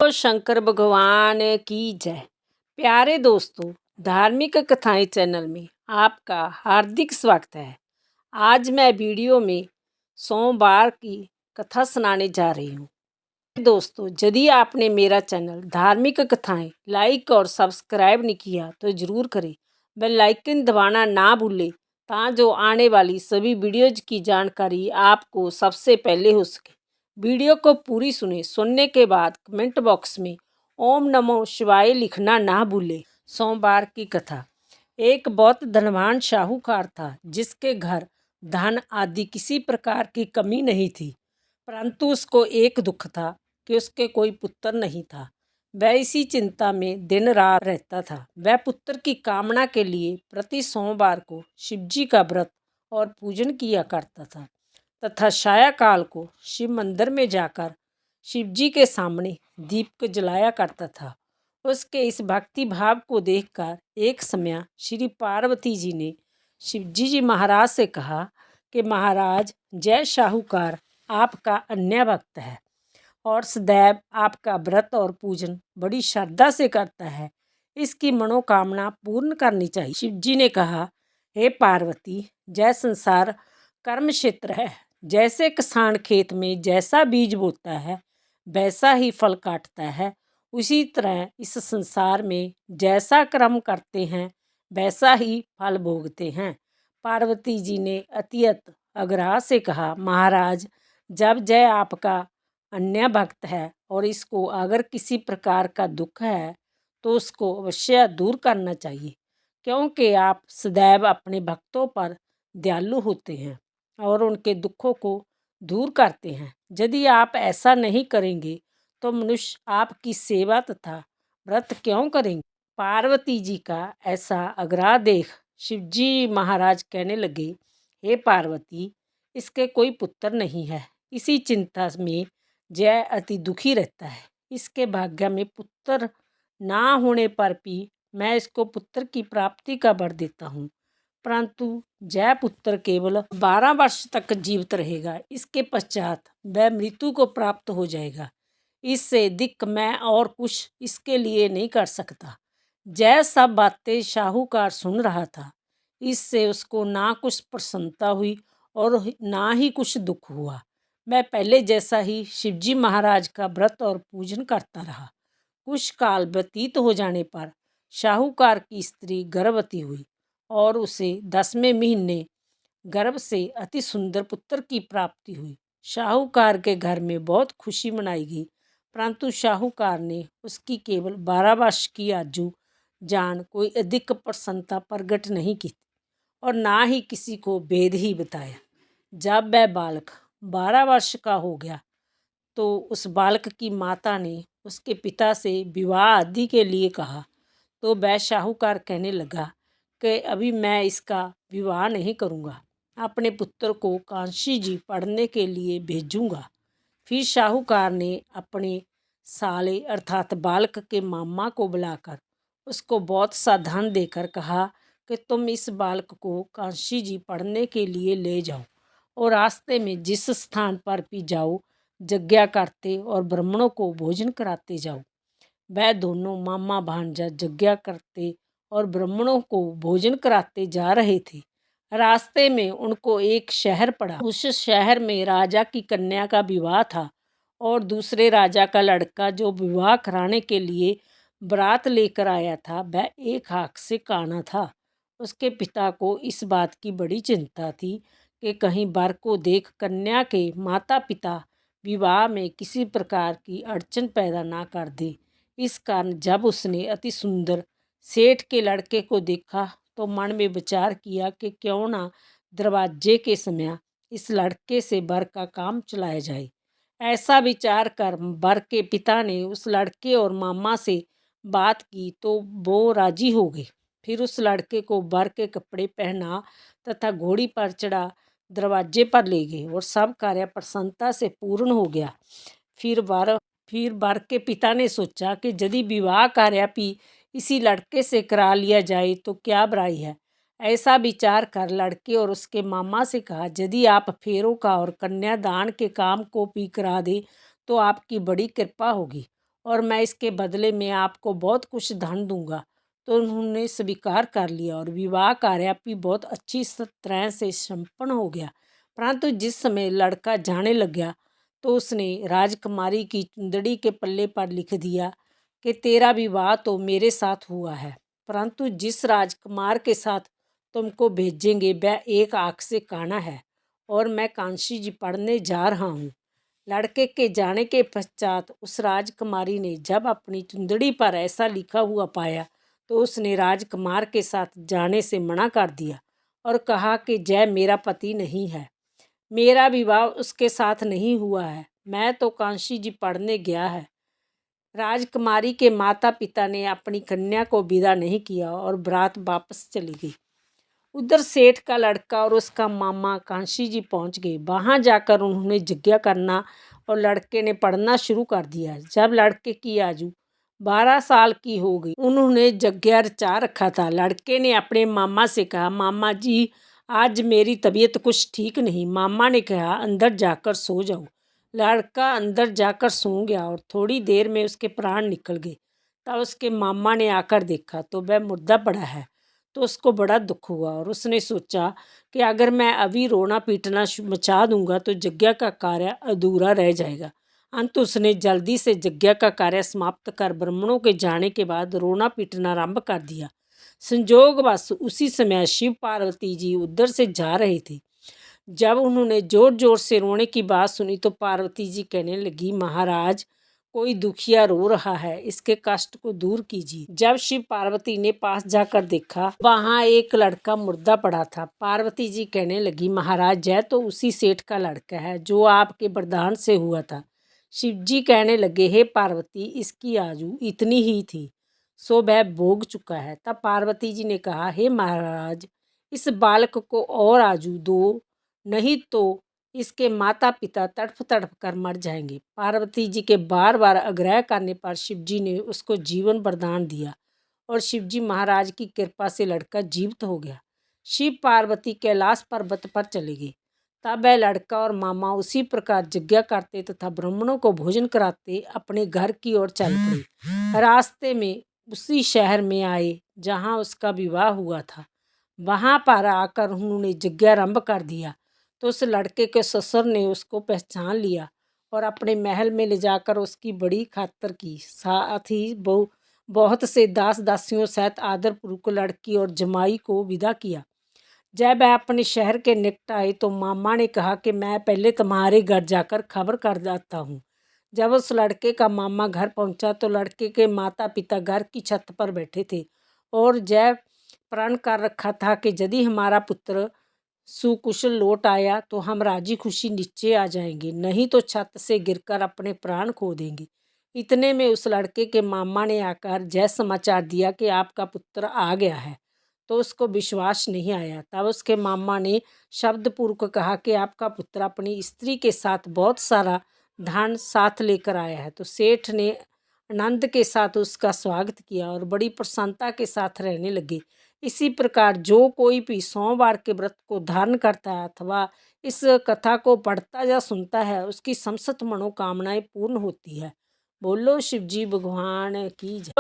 बोलो शंकर भगवान की जय। प्यारे दोस्तों, धार्मिक कथाएं चैनल में आपका हार्दिक स्वागत है। आज मैं वीडियो में सोमवार की कथा सुनाने जा रही हूँ। दोस्तों, यदि आपने मेरा चैनल धार्मिक कथाएं लाइक और सब्सक्राइब नहीं किया तो ज़रूर करें। बेल आइकन दबाना ना भूलें ताकि आने वाली सभी वीडियोज़ की जानकारी आपको सबसे पहले हो सके। वीडियो को पूरी सुनने के बाद कमेंट बॉक्स में ओम नमो शिवाय लिखना ना भूलें। सोमवार की कथा। एक बहुत धनवान साहूकार था जिसके घर धन आदि किसी प्रकार की कमी नहीं थी, परंतु उसको एक दुख था कि उसके कोई पुत्र नहीं था। वह इसी चिंता में दिन रात रहता था। वह पुत्र की कामना के लिए प्रति सोमवार को शिवजी का व्रत और पूजन किया करता था तथा सायंकाल को शिव मंदिर में जाकर शिवजी के सामने दीप जलाया करता था। उसके इस भक्ति भाव को देखकर एक समय श्री पार्वती जी ने शिवजी जी महाराज से कहा कि महाराज, जय साहूकार आपका अन्य भक्त है और सदैव आपका व्रत और पूजन बड़ी श्रद्धा से करता है। इसकी मनोकामना पूर्ण करनी चाहिए। शिवजी ने कहा, हे पार्वती, जय संसार कर्म क्षेत्र है। जैसे किसान खेत में जैसा बीज बोता है वैसा ही फल काटता है, उसी तरह इस संसार में जैसा कर्म करते हैं वैसा ही फल भोगते हैं। पार्वती जी ने अत्यंत आग्रह से कहा, महाराज, जब जय आपका अन्य भक्त है और इसको अगर किसी प्रकार का दुख है तो उसको अवश्य दूर करना चाहिए, क्योंकि आप सदैव अपने भक्तों पर दयालु होते हैं और उनके दुखों को दूर करते हैं। यदि आप ऐसा नहीं करेंगे तो मनुष्य आपकी सेवा तथा व्रत क्यों करेंगे। पार्वती जी का ऐसा आग्रह देख शिवजी महाराज कहने लगे, हे पार्वती, इसके कोई पुत्र नहीं है। इसी चिंता में जय अति दुखी रहता है। इसके भाग्य में पुत्र ना होने पर भी मैं इसको पुत्र की प्राप्ति का वर देता हूँ, परंतु जय पुत्र केवल 12 वर्ष तक जीवित रहेगा। इसके पश्चात वह मृत्यु को प्राप्त हो जाएगा। इससे अधिक मैं और कुछ इसके लिए नहीं कर सकता। जय सब बातें साहूकार सुन रहा था। इससे उसको ना कुछ प्रसन्नता हुई और ना ही कुछ दुख हुआ। मैं पहले जैसा ही शिवजी महाराज का व्रत और पूजन करता रहा। कुछ काल व्यतीत हो जाने पर साहूकार की स्त्री गर्भवती हुई और उसे 10वें महीने गर्भ से अति सुंदर पुत्र की प्राप्ति हुई। साहूकार के घर में बहुत खुशी मनाई गई, परंतु साहूकार ने उसकी केवल 12 वर्ष की आयु जान कोई अधिक प्रसन्नता प्रकट नहीं की और ना ही किसी को भेद ही बताया। जब वह बालक 12 वर्ष का हो गया तो उस बालक की माता ने उसके पिता से विवाह आदि के लिए कहा, तो वह साहूकार कहने लगा कि अभी मैं इसका विवाह नहीं करूँगा, अपने पुत्र को कांशी जी पढ़ने के लिए भेजूँगा। फिर साहूकार ने अपने साले अर्थात बालक के मामा को बुलाकर उसको बहुत सा धन देकर कहा कि तुम इस बालक को कांशी जी पढ़ने के लिए ले जाओ और रास्ते में जिस स्थान पर भी जाओ यज्ञ करते और ब्राह्मणों को भोजन कराते जाओ। वह दोनों मामा भांजा यज्ञ करते और ब्राह्मणों को भोजन कराते जा रहे थे। रास्ते में उनको एक शहर पड़ा। उस शहर में राजा की कन्या का विवाह था और दूसरे राजा का लड़का जो विवाह कराने के लिए बारात लेकर आया था वह एक आँख से काना था। उसके पिता को इस बात की बड़ी चिंता थी कि कहीं वर को देख कन्या के माता पिता विवाह में किसी प्रकार की अड़चन पैदा ना कर दे। इस कारण जब उसने अति सुंदर सेठ के लड़के को देखा तो मन में विचार किया कि क्यों ना दरवाजे के समय इस लड़के से वर का काम चलाया जाए। ऐसा विचार कर वर के पिता ने उस लड़के और मामा से बात की तो वो राजी हो गए। फिर उस लड़के को वर के कपड़े पहना तथा घोड़ी पर चढ़ा दरवाजे पर ले गए और सब कार्य प्रसन्नता से पूर्ण हो गया। फिर वर के पिता ने सोचा कि यदि विवाह कार्य भी इसी लड़के से करा लिया जाए तो क्या बुराई है। ऐसा विचार कर लड़के और उसके मामा से कहा, यदि आप फेरों का और कन्यादान के काम को भी करा दे तो आपकी बड़ी कृपा होगी और मैं इसके बदले में आपको बहुत कुछ धन दूंगा। तो उन्होंने स्वीकार कर लिया और विवाह कार्य भी बहुत अच्छी तरह से संपन्न हो गया। परंतु जिस समय लड़का जाने लग गया तो उसने राजकुमारी की चुंदड़ी के पल्ले पर लिख दिया कि तेरा विवाह तो मेरे साथ हुआ है, परंतु जिस राजकुमार के साथ तुमको भेजेंगे वह एक आँख से काना है और मैं कांशी जी पढ़ने जा रहा हूँ। लड़के के जाने के पश्चात उस राजकुमारी ने जब अपनी चुंदड़ी पर ऐसा लिखा हुआ पाया तो उसने राजकुमार के साथ जाने से मना कर दिया और कहा कि जय मेरा पति नहीं है, मेरा विवाह उसके साथ नहीं हुआ है, मैं तो कांशी जी पढ़ने गया है। राजकुमारी के माता पिता ने अपनी कन्या को विदा नहीं किया और बारात वापस चली गई। उधर सेठ का लड़का और उसका मामा कांशी जी पहुंच गए। वहां जाकर उन्होंने यज्ञ करना और लड़के ने पढ़ना शुरू कर दिया। जब लड़के की आयु 12 साल की हो गई उन्होंने यज्ञ रचा रखा था। लड़के ने अपने मामा से कहा, मामा जी आज मेरी तबीयत कुछ ठीक नहीं। मामा ने कहा अंदर जाकर सो जाओ। लड़का अंदर जाकर सो गया और थोड़ी देर में उसके प्राण निकल गए। तब उसके मामा ने आकर देखा तो वह मुर्दा पड़ा है। तो उसको बड़ा दुख हुआ और उसने सोचा कि अगर मैं अभी रोना पीटना मचा दूंगा तो यज्ञ का कार्य अधूरा रह जाएगा। अंत उसने जल्दी से यज्ञ का कार्य समाप्त कर ब्राह्मणों के जाने के बाद रोना पीटना आरंभ कर दिया। संयोगवश उसी समय शिव पार्वती जी उधर से जा रहे थे। जब उन्होंने जोर जोर से रोने की बात सुनी तो पार्वती जी कहने लगी, महाराज कोई दुखिया रो रहा है, इसके कष्ट को दूर कीजिए। जब शिव पार्वती ने पास जाकर देखा वहां एक लड़का मुर्दा पड़ा था। पार्वती जी कहने लगी, महाराज यह तो उसी सेठ का लड़का है जो आपके वरदान से हुआ था। शिव जी कहने लगे, हे पार्वती इसकी आयु इतनी ही थी सो वह भोग चुका है। तब पार्वती जी ने कहा, हे महाराज इस बालक को और आयु दो, नहीं तो इसके माता पिता तड़फ तड़फ कर मर जाएंगे। पार्वती जी के बार बार आग्रह करने पर शिव जी ने उसको जीवन वरदान दिया और शिव जी महाराज की कृपा से लड़का जीवित हो गया। शिव पार्वती कैलाश पर्वत पर चले गए। तब वह लड़का और मामा उसी प्रकार यज्ञ करते तथा ब्राह्मणों को भोजन कराते अपने घर की ओर चल पड़े। रास्ते में उसी शहर में आए जहाँ उसका विवाह हुआ था। वहाँ पर आकर उन्होंने यज्ञ आरंभ कर दिया तो उस लड़के के ससुर ने उसको पहचान लिया और अपने महल में ले जाकर उसकी बड़ी खातर की। साथ ही बहुत से दास दासियों सहित आदरपूर्वक लड़की और जमाई को विदा किया। जब वह अपने शहर के निकट आए तो मामा ने कहा कि मैं पहले तुम्हारे घर जाकर खबर कर जाता हूँ। जब उस लड़के का मामा घर पहुंचा तो लड़के के माता पिता घर की छत पर बैठे थे और जय प्रण कर रखा था कि यदि हमारा पुत्र सुकुशल लौट आया तो हम राजी खुशी नीचे आ जाएंगे, नहीं तो छत से गिरकर अपने प्राण खो देंगे। इतने में उस लड़के के मामा ने आकर जय समाचार दिया कि आपका पुत्र आ गया है। तो उसको विश्वास नहीं आया। तब उसके मामा ने शब्दपूर्वक कहा कि आपका पुत्र अपनी स्त्री के साथ बहुत सारा धन साथ लेकर आया है। तो सेठ ने आनंद के साथ उसका स्वागत किया और बड़ी प्रसन्नता के साथ रहने लगे। इसी प्रकार जो कोई भी सोमवार के व्रत को धारण करता है अथवा इस कथा को पढ़ता या सुनता है उसकी समस्त मनोकामनाएं पूर्ण होती है। बोलो शिव जी भगवान की जय।